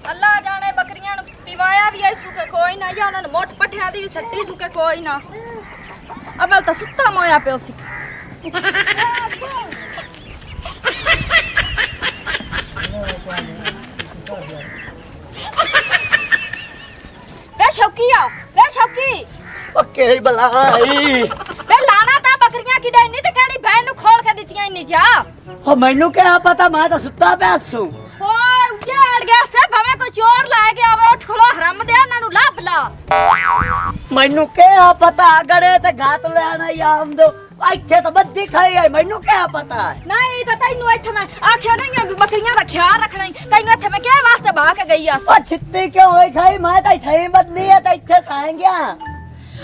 अल्लाह जाने बकरियां पिवाया भी आई सुके कोई ना या उन्होंने मोट पठिया दी भी सट्टी सुके कोई ना अबल तो सुत्ता मोया पे सी वे शौकी आओ वे शौकी ओके बलाई वे लाना ता बकरियां की देनी ते केड़ी बहन नु खोल के दितियां इन्नी जा हो मैनू क्या पता मैं तो सुता पिया सू ओए उजाड़ गया से भवे कोई चोर लाए गया वे उठ खलो हराम दे ना नु लाभ ला मैनू क्या पता गड़े ते घात लेना याम दो ਇੱਥੇ ਤਾਂ ਬੱਦੀ ਖਾਈ ਹੈ ਮੈਨੂੰ ਕੀ ਪਤਾ ਹੈ ਨਹੀਂ ਤਾਂ ਤੈਨੂੰ ਇੱਥੇ ਮੈਂ ਆਖਿਆ ਨਹੀਂ ਆ ਵੀ ਬੱਕਰੀਆਂ ਦਾ ਖਿਆਲ ਰੱਖਣਾ ਹੀ ਤੈਨੂੰ ਇੱਥੇ ਮੈਂ ਕਿਹੜੇ ਵਾਸਤੇ ਬਾਹ ਕੇ ਗਈ ਆ ਉਹ ਛਿੱਤੀ ਕਿਉਂ ਹੋਈ ਖਾਈ ਮੈਂ ਤਾਂ ਇੱਥੇ ਹੀ ਬੱਦੀ ਹੈ ਤਾਂ ਇੱਥੇ ਸਾਂ ਗਿਆ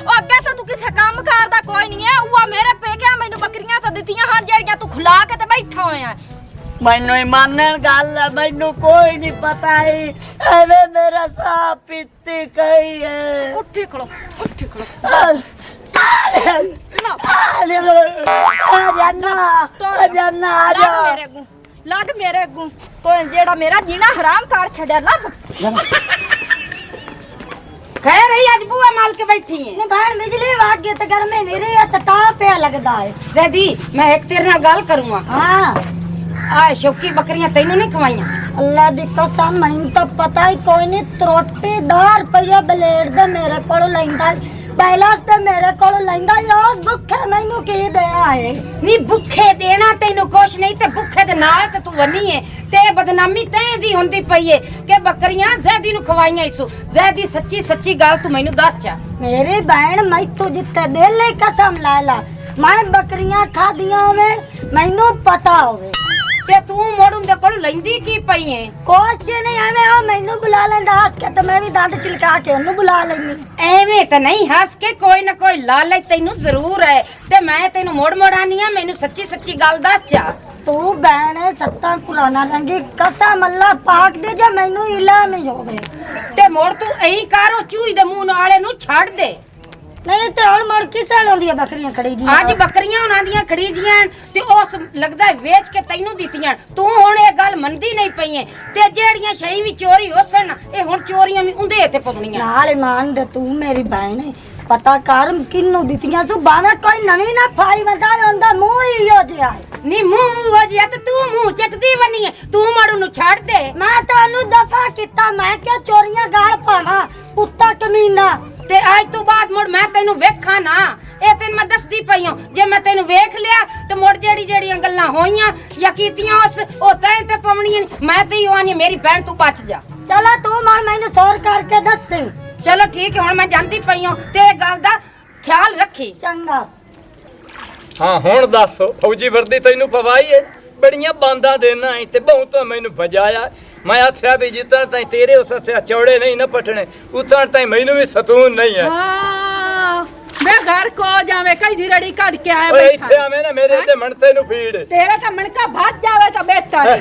ਉਹ ਅੱਗੇ ਤੋਂ ਤੂੰ ਕਿਸੇ ਕੰਮ ਕਰਦਾ ਕੋਈ ਨਹੀਂ ਹੈ ਉਹ ਮੇਰੇ ਪੇਕਿਆਂ ਮੈਨੂੰ ਬੱਕਰੀਆਂ ਤਾਂ ਦਿੱਤੀਆਂ ਹਨ ਜਿਹੜੀਆਂ ਤੂੰ ਖੁਲਾ ਕੇ ਤੇ ਬੈਠਾ ਹੋਇਆ ਮੈਨੂੰ ਹੀ ਮੰਨਣ ਗੱਲ ਹੈ ਮੈਨੂੰ ਕੋਈ ਨਹੀਂ ਪਤਾ ਹੈ ਐਵੇਂ ਮੇਰਾ ਸਾਹ ਪੀਤੀ ਕਹੀ ਹੈ ਉੱਠੀ ਖੜੋ लग मेरे अगू तो जेड़ा मेरा जीना हराम कर छड़या लग खैर रही आज बुआ माल के बैठी है ने भाई बिजली भाग गई तो घर में नहीं रही है तो ताव पे लगदा है जैदी मैं एक तेरे नाल गल करूंगा हां आ शौकी बकरियां तैनू नहीं खवाईयां अल्लाह दी कसम मैनू तो पता ही कोई नहीं त्रोटीदार रुपया ब्लेड दे मेरे कोल लैंदा बैलास ते मेरे कोल लैंदा यार भुखे मैनू की देना है नी भुखे देना तैनू कुछ नहीं ते भुखे दे नाल ते तू वनी है ते बदनामी तै दी हुंदी पई है कि बकरियां जैदी नु खवाईयां इसु जैदी सच्ची गल तू मैनू दस चा मेरी बहन मैं तू जिथे दिल ले कसम ला ला मैं बकरियां खादियां होवे मैनू पता होवे ते तू मोड़ उनदे कोल लैंदी की पई है कुछ नहीं एवें ओ मैनू बुला लेंदा हंस के तो मैं भी दंद चिलका के ओनू बुला लेनी एवें ते नहीं हंस के कोई ना कोई लालच तैनू जरूर है ते मैं तैनू मोड़ मोड़ानी आ मैनू सच्ची गल दस चा तू बहन सत्ता कुराना लंगी कसम अल्लाह पाक दे जे मैनू इला में होवे ते मोड़ तू एही कर ओ चूई दे मुंह नाले नु छड़ दे नहीं तो हुण मुड़ किस हाल होंदी है बकरियां खड़ी जी आज बकरियां उनां दियां खड़ी जियां ते उस लगदा है वेच के तैनू दित्तियां तू हुण ए गल मंदी नहीं पई है ते जेड़ियां शई भी चोरी होसन ए हुण चोरियां भी उंदे इत्थे पवणियां नाल ईमान दे तू मेरी बहन है पता कर किन्नू दित्तियां सु भावे कोई नवी ना फाई वंदा हुंदा मुंह ही हो जिया नी मुंह हो जिया ते तू मुंह चटदी वनी है तू माड़ू नु छड़ दे मैं तानू दफा किता मैं क्या चोरियां गाल पावा कुत्ता कमीना ते आज तो बाद मोड़ मैं तैनू वेखा ना ए तेन मैं दसदी पई हूं जे मैं तैनू वेख लिया ते मोड़ जेड़ियां गल्लां होईयां या कीतियां उस ओ तैं ते पवणियां मैं ते यो आनी मेरी बहन तू बच जा चलो तू मां मैनू सौर करके दस चलो ठीक है हुण मैं जानती पई हूं ते गल दा ख्याल रखी चंगा हाँ हुण दस फौजी वर्दी तैनू पवाई है बड़ियां बांदा देना है ते बहुत मैनू बजाया मैं आख्या भी जितना ताई तेरे उस चौड़े नहीं न पटने उतना ताई मैनू भी सतून नहीं है मैं घर को जावे कई दी रड़ी काट के आया ओए इथे आवे ना मेरे ते मनते नु फीड़ तेरे तो मनका भाग जावे तो बेहतर है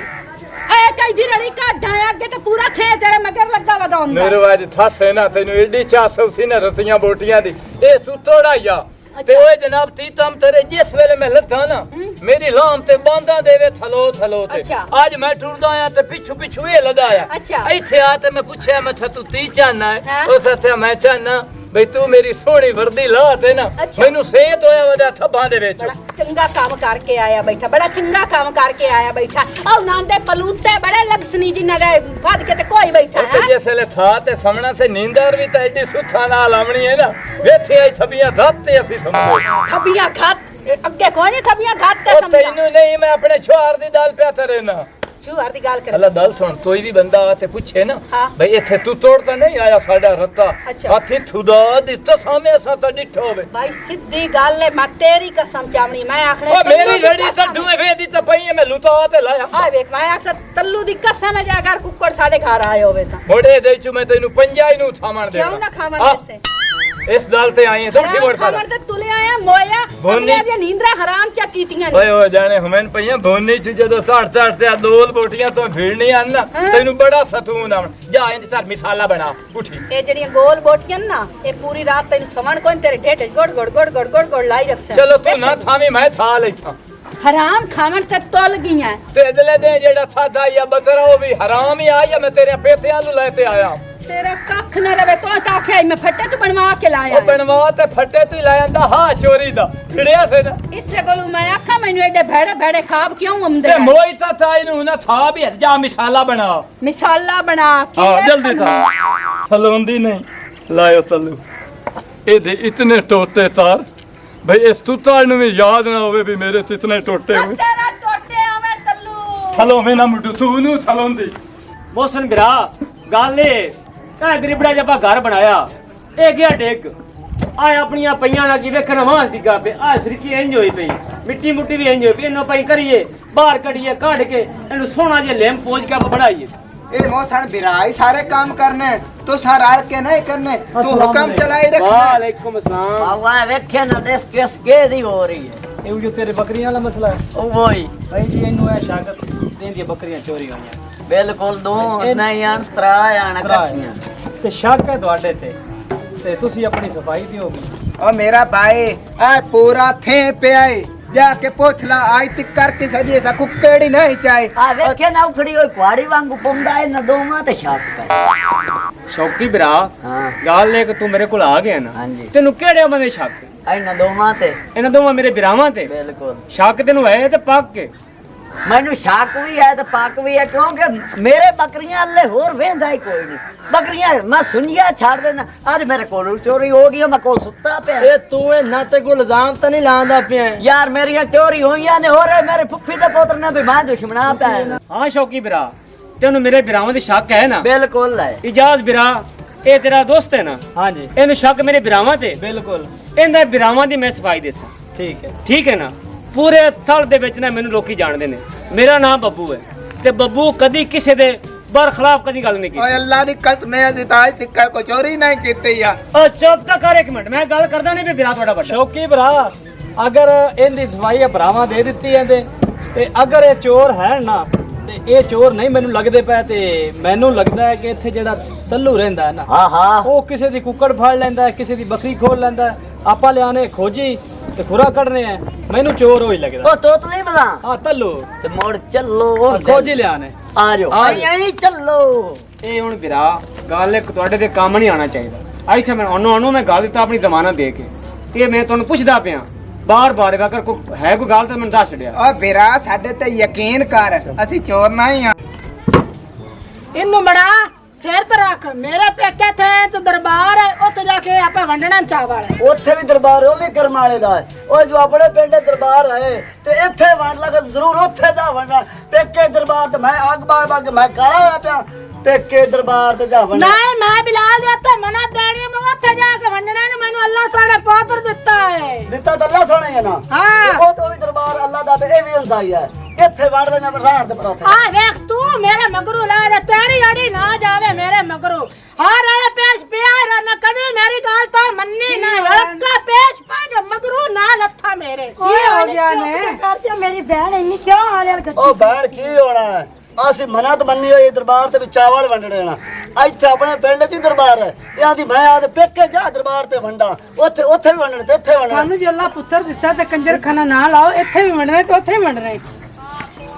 ए कई दी रड़ी काट आया आगे तो पूरा थे तेरे मगर लगा वदोंदा मेरे वाज था सेना तैनू एडी चा सौसी ने रतियां बोटियां दी ए तू तोड़ा या ते ओए जनाब ती तम तेरे जिस वेले मैं लथा ना मेरी लाम ते बांदा देवे थलो ते आज मैं टुरदा आया ते पिछू ये लदाया इथे आ ते मैं पूछया मैं तू ती चाहना है ओ सत्या मैं चाहना भाई तू मेरी सोहनी वर्दी ला ते ना मैनू सेहत होया वदा थब्बां दे विच चंगा काम करके आया बैठा बड़ा चंगा काम करके आया बैठा ओ नांदे पलूते बड़े लगसनी जिन्ना रे फद के ते कोई बैठा है जिस वेले था ते समणा से नींदर भी ते एडी सुथा नाल आवणी है ना वेथे आई थबियां धत ते असि समझो थबियां घात अगे कोई नहीं थबियां घात ते समझ तैनू नहीं मैं अपने छुआर दी दाल पे तरे ना छुआर दी गाल कर अल्लाह दल सुन कोई भी बंदा आते पूछे ना भाई इथे तू तोड़ता नहीं आया साडा रत्ता हाथी खुदा दित्ता सामे असा ता डिठो होवे भाई सीधी गल है मैं तेरी कसम चावनी मैं आखने ओ मेरी लड़ी ता डुए वेदी ता पई है मैं लुटा ते लाया आ देख मैं अक्सर तल्लू दी कसम है जे अगर कुक्कड़ साडे घर आए होवे ता मोड़े देचू मैं तैनू पंजाई नु थामण दे क्यों ना खावण से इस दाल ते आई है तो उठी मोड़ पर खावण ते तुले आया मोया भोनी ये नींदरा हराम चा कीतियां ओए ओए जाने हुमन पईया भोनी च जदो साठ ते दोल बोटियां तो भीड़ नहीं आना तैनू बड़ा सतून आवन जा इंज तार मिसाला बना उठी ए जड़ियां गोल बोटियां ना ए पूरी रात तैनू सवण कोन तेरे ढेड गोड़ लाई रखसे चलो तू ना थामी मैं था लेछा हराम खावन ते तोल गईया ते अगले दिन जेड़ा सादा या बकरा वो भी हराम ही आया। मैं तेरे पेतियां नु लेते आया। तेरा कख न रवे तो आखे मैं फटे तू बनवा के लाया ओ बनवा ते फटे तू ले आंदा हा चोरी दा खिड़िया से ना। इससे कोलू मैं आखा मैनू एडे भेड़े भेड़े खाब क्यों आंदे ते मोई ता ताई नु ना था भी जा मिसाला बना। मिसाला बना के हां जल्दी था सलोंदी नहीं लायो सलू ए दे इतने टोटे तार भाई इस तुतार नु भी याद ना होवे भी मेरे से इतने टोटे हुए। तेरा टोटे आवे तल्लू चलो मैं ना मुडू तू नु सलोंदी मोहसन बिरा गाले कह गरीबड़ा जब घर बनाया ए गया डेग आए अपनी पईयां ना की वेखण वास डिगा पे आ सरीकी इंज होई पई मिट्टी मुट्टी भी इंज होई पई इनो पई करिए बाहर कढिए काढ़ के इनु सोना जे लेम पोज के आप बनाइए। ए मोहसन बिराई सारे काम करने तो सारा के नहीं करने तू हुक्म चलाई रख। वालेकुम अस्सलाम। बाबा वेखे ना देश केस के दी हो रही है ਇਹ ਜੋ ਤੇਰੇ ਬੱਕਰੀਆਂ ਵਾਲਾ ਮਸਲਾ ਹੈ ओ वही ਭਾਈ ਜੀ ਇਹਨੂੰ ਇਹ ਸ਼ਾਗਤ ਦੇਂਦੀਆਂ ਬੱਕਰੀਆਂ ਚੋਰੀ ਹੋਈਆਂ बिल्कुल दो नहीं आन त्रा आन कठियां ਤੇ ਸ਼ੱਕ ਹੈ ਤੁਹਾਡੇ ਤੇ ਤੁਸੀਂ ਆਪਣੀ ਸਫਾਈ ਦਿਓਗੇ। ओ मेरा भाई आ पूरा थे पे आए जाके पूछ ला आई तिक करके सजी ऐसा कुकेड़ी नहीं चाहे। आ वेखे ना उखड़ी होई कुआड़ी वांगू पुंदा है न दोमा ते शक कर शौकी बिरा हां गाल लेके तू मेरे कोल आ गया ना हां जी तेनु केड़े बंदे शक आई न दोमा ते इन्हां दोवां मेरे बिरावां ते बिल्कुल शक तेनु है ते पक के मैनू शक भी है ते पाक भी है क्योंकि मेरे बकरियां अल्ले होर वेंदा ही कोई नहीं बकरियां मैं सुनिया छाड़ देना आज मेरे कोल चोरी हो गई मैं कोल सुत्ता पे ए तू ए ना ते को इल्जाम त नहीं लांदा पिया यार मेरी चोरी होईयां ने हो रहे मेरे फुफी दे पुत्र ने भी मैं दुश्मना पे हां शौकी बिरा तेनु मेरे बिरावां दी शक है ना। बिल्कुल है इजाज बिरा ए तेरा दोस्त है ना हाँ जी इन्हें शक मेरे बिरावां ते बिल्कुल इंदा बिरावां दी मैं सफाई देसा ठीक है ना। पूरे थल दे विच ना मैनू लोकी जानदे ने मेरा नाम बब्बू है ते बब्बू कदी किसे दे बरखलाफ कदी गल नहीं की। ओए अल्लाह दी कसम मैं अज ताज तिक को चोरी नहीं कीती या। ओ चुप तो कर एक मिनट मैं गल करदा नहीं भी बिरा थोड़ा बड़ा ਸ਼ੌਕੀ ਭਰਾ ਅਗਰ ਇਹਦੀ ਸਫਾਈ ਭਰਾਵਾਂ ਦੇ ਦਿੱਤੀ ਇਹਦੇ ਤੇ ਅਗਰ ਇਹ ਚੋਰ ਹੈ ਨਾ ਤੇ ਇਹ ਚੋਰ ਨਹੀਂ ਮੈਨੂੰ ਲੱਗਦੇ ਪਏ ਤੇ ਮੈਨੂੰ ਲੱਗਦਾ ਹੈ ਕਿ ਇੱਥੇ ਜਿਹੜਾ ਤੱਲੂ ਰਹਿੰਦਾ ਹੈ ਨਾ हाँ हाँ ਉਹ ਕਿਸੇ ਦੀ ਕੁੱਕੜ ਫੜ ਲੈਂਦਾ ਹੈ ਕਿਸੇ ਦੀ ਬੱਕਰੀ ਖੋਲ ਲੈਂਦਾ ਹੈ ਆਪਾਂ ਲਿਆਣੇ ਖੋਜੀ ਤੇ ਖੁਰਾ ਕੱਢਨੇ ਆ ਮੈਨੂੰ ਚੋਰ ਹੋਈ ਲੱਗਦਾ ओ तोतली बला ਹਾਂ ਤੱਲੂ ते मोड़ चलो ਖੋਜੀ ਲਿਆਣੇ आ जाओ यहीं चलो ਇਹ ਹੁਣ ਬਿਰਾ ਗੱਲ ਇੱਕ ਤੁਹਾਡੇ ਤੇ ਕੰਮ ਨਹੀਂ ਆਣਾ ਚਾਹੀਦਾ ਐਸੇ ਮੈਂ ਉਹਨੂੰ ਮੈਂ ਗੱਲ ਦਿੱਤਾ ਆਪਣੀ ਜ਼ਮਾਨਤ ਦੇ ਕੇ ਇਹ ਮੈਂ ਤੁਹਾਨੂੰ ਪੁੱਛਦਾ ਪਿਆ ਬਾਰ-ਬਾਰ ਅਗਰ ਕੋਈ ਹੈ ਕੋਈ ਗੱਲ ਤਾਂ ਮੈਨੂੰ ਦੱਸ ਛੜਿਆ। ओ बिरा साडे ते यकीन कर ਅਸੀਂ ਚੋਰ ਨਹੀਂ ਆ। इन्नू बड़ा सिर पर रख मेरे पेके थे तो दरबार है उत्थे जाके आपे वंडना चावल है ਉੱਥੇ ਵੀ ਦਰਬਾਰ ਉਹ ਵੀ ਕਰਮ ਵਾਲੇ ਦਾ ਹੈ ਉਹ ਜੋ ਆਪਣੇ ਪਿੰਡ ਦਰਬਾਰ ਹੈ ਤੇ ਇੱਥੇ ਵੰਡ ਲਗਾ ਜ਼ਰੂਰ ਉੱਥੇ ਦਾ ਵੰਡਣਾ ਪੇਕੇ ਦਰਬਾਰ ਤੇ ਮੈਂ ਆਗ ਬਾਗ ਮੈਂ ਕਾਲਾ ਹੋਇਆ ਪਿਆ ਪੇਕੇ ਦਰਬਾਰ ਤੇ ਜਾ ਵੰਡ नहीं मैं बिलाल दे उत्थे मना देनी मैं उत्थे जाके वंडना ने मैनू अल्लाह साडा पुत्र दिता है ਦਿੱਤਾ ਤਾਂ ਅੱਲਾ ਸੋਹਣਾ ਹੈ ਨਾ हाँ ਉਹ ਤੋਂ ਵੀ ਦਰਬਾਰ ਅੱਲਾ ਦਾ ਤੇ ਇਹ ਵੀ ਹੁੰਦਾ ਹੀ ਹੈ ਇੱਥੇ ਵੰਡ ਲੈਣਾ ਰਾਤ ਦੇ ਪਰੋਥੇ आ देख तू मेरे मगरू ला दे तेरी अड़ी ना जावे मेरे मगरू हर वाले पेश पिया न कदी मेरी गाल तो मन्नी ना हड़का पेश पा के मगरू ना लथा मेरे ਕੀ ਹੋ ਗਿਆ ਨੇ ਕਰਦੇ ਮੇਰੀ ਭੈਣ ਇੰਨੀ ਕਿਉਂ ਹਾਲੇ ਉਹ ਬੈਣ ਕੀ ਹੋਣਾ ਹੈ? ਅਸੀਂ ਮਨਤ ਮੰਨੀ ਹੋਈ ਦਰਬਾਰ ਤੇ ਵਿੱਚ ਚਾਵਲ ਵੰਡਣੇ ਨਾ ਇੱਥੇ ਆਪਣੇ ਪਿੰਡ 'ਚ ਹੀ ਦਰਬਾਰ ਹੈ ਇਹਨਾਂ ਦੀ ਮੈਂ ਆਦੇ ਪੇਕੇ ਜਾ ਦਰਬਾਰ ਤੇ ਵੰਡਾਂ ਉੱਥੇ ਵੀ ਵੰਡਣੇ ਤੇ ਇੱਥੇ ਵੰਡਣੇ ਸਾਨੂੰ ਜੇ ਅੱਲਾ ਪੁੱਤਰ ਦਿੱਤਾ ਤੇ ਕੰਜਰਖਾਨਾ ਨਾ ਲਾਓ ਇੱਥੇ ਵੀ ਵੰਡਣੇ ਤੇ ਉੱਥੇ ਵੀ ਵੰਡਣੇ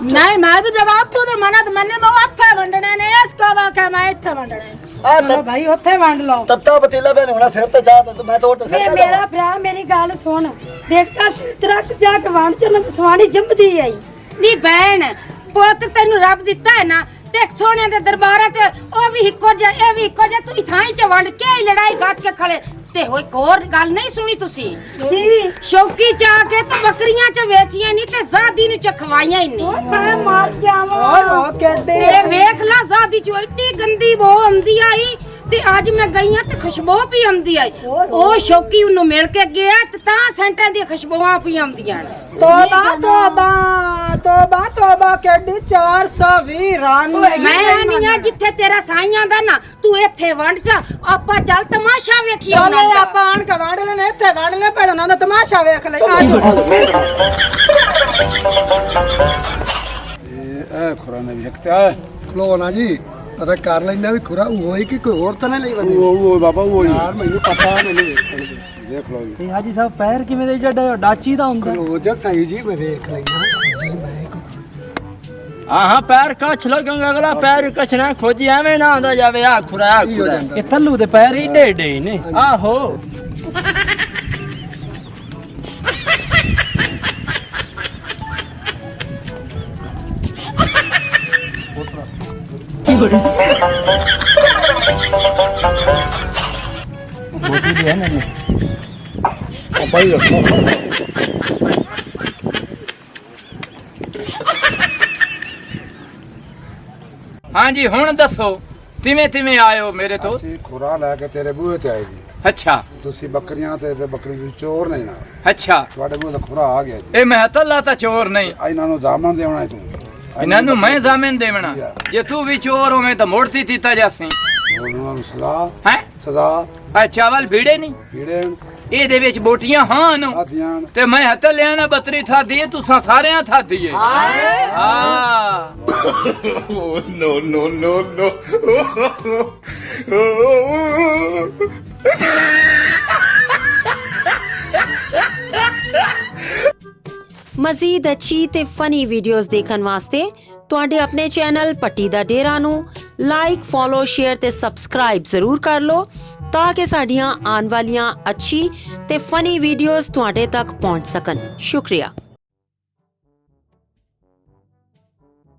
ਨਹੀਂ ਮੈਂ ਤਾਂ ਜਦ ਉੱਥੋਂ ਦੇ ਮਨਤ ਮੰਨੇ ਮੈਂ ਉੱਥੇ ਵੰਡਣੇ ਨੇ ਇਸ ਕਦਾ ਕਿ ਮੈਂ ਇੱਥੇ ਵੰਡਣੇ ਆ ਚਲੋ ਭਾਈ ਉੱਥੇ ਵੰਡ ਲਓ ਤੱਤਾ ਪਤੀਲਾ ਬੇ ਹੋਣਾ ਸਿਰ ਤੇ ਜਾ ਤੇ ਮੈਂ ਤੋੜ ਤੇ ਸਿਰ ਤੇ ਮੇਰਾ ਭਰਾ ਮੇਰੀ ਗੱਲ ਸੁਣ ਦੇਖਦਾ ਸਿਰ ਤਰਕ ਜਾ ਕੇ ਵੰਡ ਚੱਲਣ ਤੇ ਸਵਾਣੀ ਜੰਮਦੀ ਆਈ ਨੀ ਭੈਣ ਪੁੱਤ ਤੈਨੂੰ ਰੱਬ ਦਿੱਤਾ ਹੈ ਨਾ ਤੇ ਸੋਹਣੇ ਦੇ ਦਰਬਾਰਾਂ ਤੇ ਉਹ ਵੀ ਇੱਕੋ ਜਿਹਾ ਇਹ ਵੀ ਇੱਕੋ ਜਿਹਾ ਤੂੰ ਥਾਂ 'ਚ ਵੰਡ ਕੇ ਹੀ ਲੜਾਈ ਗੱਤ ਕੇ ਖੜੇ ਤੇ ਹੋਈ ਹੋਰ ਗੱਲ ਨਹੀਂ ਸੁਣੀ ਤੁਸੀਂ ਕੀ ਸ਼ੌਕੀ ਚਾ ਕੇ ਤੇ ਬੱਕਰੀਆਂ 'ਚ ਵੇਚੀਆਂ ਨਹੀਂ ਤੇ ਜ਼ਾਦੀ ਨੂੰ ਚਖਵਾਈਆਂ ਹੀ ਨਹੀਂ ਮੈਂ ਮਰ ਜਾਵਾਂ ਤੇ ਵੇਖ ਲਾ ਜ਼ਾਦੀ 'ਚ ਏਡੀ ਗੰਦੀ ਬੋ ਆਉਂਦੀ ਆਈ ਤੇ ਅੱਜ ਮੈਂ ਗਈ ਆ ਤੇ ਖੁਸ਼ਬੂ ਵੀ ਆਉਂਦੀ ਆਈ ਉਹ ਸ਼ੌਕੀ ਉਹਨੂੰ ਮਿਲ ਕੇ ਗਿਆ ਤੇ ਤਾਂ ਸੈਂਟਾਂ ਦੀਆਂ ਖੁਸ਼ਬੂਆਂ ਵੀ ਆਉਂਦੀਆਂ ਨੇ ਤੋਬਾ ਤੋਬਾ ਤੋਬਾ ਤੋਬਾ ਕਿੱਡੀ 420 ਰਨ ਮੈਂ ਆਨੀ ਆ ਜਿੱਥੇ ਤੇਰਾ ਸਾਈਆਂ ਦਾ ਨਾ ਤੂੰ ਇੱਥੇ ਵੰਡ ਜਾ ਆਪਾਂ ਚੱਲ ਤਮਾਸ਼ਾ ਵੇਖੀਏ ਉਹਨਾਂ ਚੱਲੇ ਦਾ ਆਪਾਂ ਆਣ ਕੇ ਵੰਡ ਲੈਣੇ ਇੱਥੇ ਵੰਡ ਲੈ ਪਹਿਲਾਂ ਉਹਨਾਂ ਦਾ ਤਮਾਸ਼ਾ ਵੇਖ ਲੈ ਆਜੋ ਇਹ ਖੁਰਾ ਨੇ ਵੇਖਿਆ ਖਲੋ ਨਾ ਜੀ ਪਤਾ ਕਰ ਲੈਣਾ ਵੀ ਖੁਰਾ ਉਹ ਹੀ ਕਿ ਕੋਈ ਹੋਰ ਤਾਂ ਨਹੀਂ ਲਈ ਬੰਦੀ ਉਹ ਬਾਬਾ ਉਹ ਯਾਰ ਮੈਨੂੰ ਪਤਾ ਮੈਨੂੰ ਵੇਖਣ ਦੇ देख लो जी ਤੇ ਹਾਜੀ ਸਾਹਿਬ ਪੈਰ ਕਿਵੇਂ ਦੇ ਜਿਹੜਾ ਡਾਚੀ ਦਾ ਹੁੰਦਾ ਖਲੋ ਜਾ ਸਹੀ ਜੀ ਮੈਂ ਵੇਖ ਲੈਣਾ ਹਾਂ ਪੈਰ ਕੱਛ ਲੋ ਕਿਉਂਕਿ ਅਗਲਾ ਪੈਰ ਕੱਛਣਾ ਖੋਜੀ ਐਵੇਂ ਨਾ ਆਂਦਾ ਜਾਵੇ ਆ ਖੁਰਾ ਕੀ ਹੋ ਜਾਂਦਾ ਇਹ ਥੱਲੂ ਦੇ ਪੈਰ ਏਡੇ ਏਡੇ ਨੇ ਆਹੋ ਮੋਟੀ ਦੇ ਨੇ ਭਾਈ ਰੱਖੋ हाँ जी हुण दसो तिवें तिवें आयो मेरे तो ਅਸੀਂ ਖੁਰਾ ਲੈ ਕੇ ਤੇਰੇ ਬੂਹੇ ਤੇ ਆਏ ਜੀ अच्छा ਤੁਸੀਂ ਬੱਕਰੀਆਂ ਤੇ ਬੱਕਰੀ ਦੀ ਚੋਰ ਨਹੀਂ ਨਾ अच्छा ਤੁਹਾਡੇ ਬੂਹੇ ਤੇ ਖੁਰਾ ਆ ਗਿਆ ਜੀ ए मैं तल्ला ता चोर नहीं ਇਹਨਾਂ ਨੂੰ ਦਾਮਨ ਦੇਣਾ ਹੈ ਤੂੰ इन्हां नु मैं जामिन देवना जे तू भी चोर होवे तो मोड़ती तीता जासी ਉਹਨਾਂ ਨੂੰ ਸਜ਼ਾ हैं ਸਜ਼ਾ आ चावल भीड़े नहीं ਕੀੜੇ ਇਹਦੇ ਵਿੱਚ ਬੋਟੀਆਂ ਹਨ ਆਦੀਆਂ ਤੇ ਮੈਂ ਹੱਥ ਲਿਆਣਾ ਬੱਤਰੀ ਥਾਦੀ ਏ ਤੁਸਾਂ ਸਾਰਿਆਂ ਥਾਦੀ ਏ ਹਾਂ ਮਜ਼ੀਦ ਅੱਛੀ ਤੇ ਫਨੀ ਵੀਡੀਓਜ਼ ਦੇਖਣ ਵਾਸਤੇ ਤੁਹਾਡੇ ਆਪਣੇ ਚੈਨਲ ਪੱਟੀ ਦਾ ਡੇਰਾ ਨੂੰ ਲਾਈਕ ਫੋਲੋ ਸ਼ੇਅਰ ਤੇ ਸਬਸਕ੍ਰਾਈਬ ਜ਼ਰੂਰ ਕਰ ਲਓ ਤਾਂ ਕਿ ਸਾਡੀਆਂ ਆਉਣ ਵਾਲੀਆਂ ਅੱਛੀ ਤੇ ਫਨੀ ਵੀਡੀਓਜ਼ ਤੁਹਾਡੇ ਤੱਕ ਪਹੁੰਚ ਸਕਣ। ਸ਼ੁਕਰੀਆ।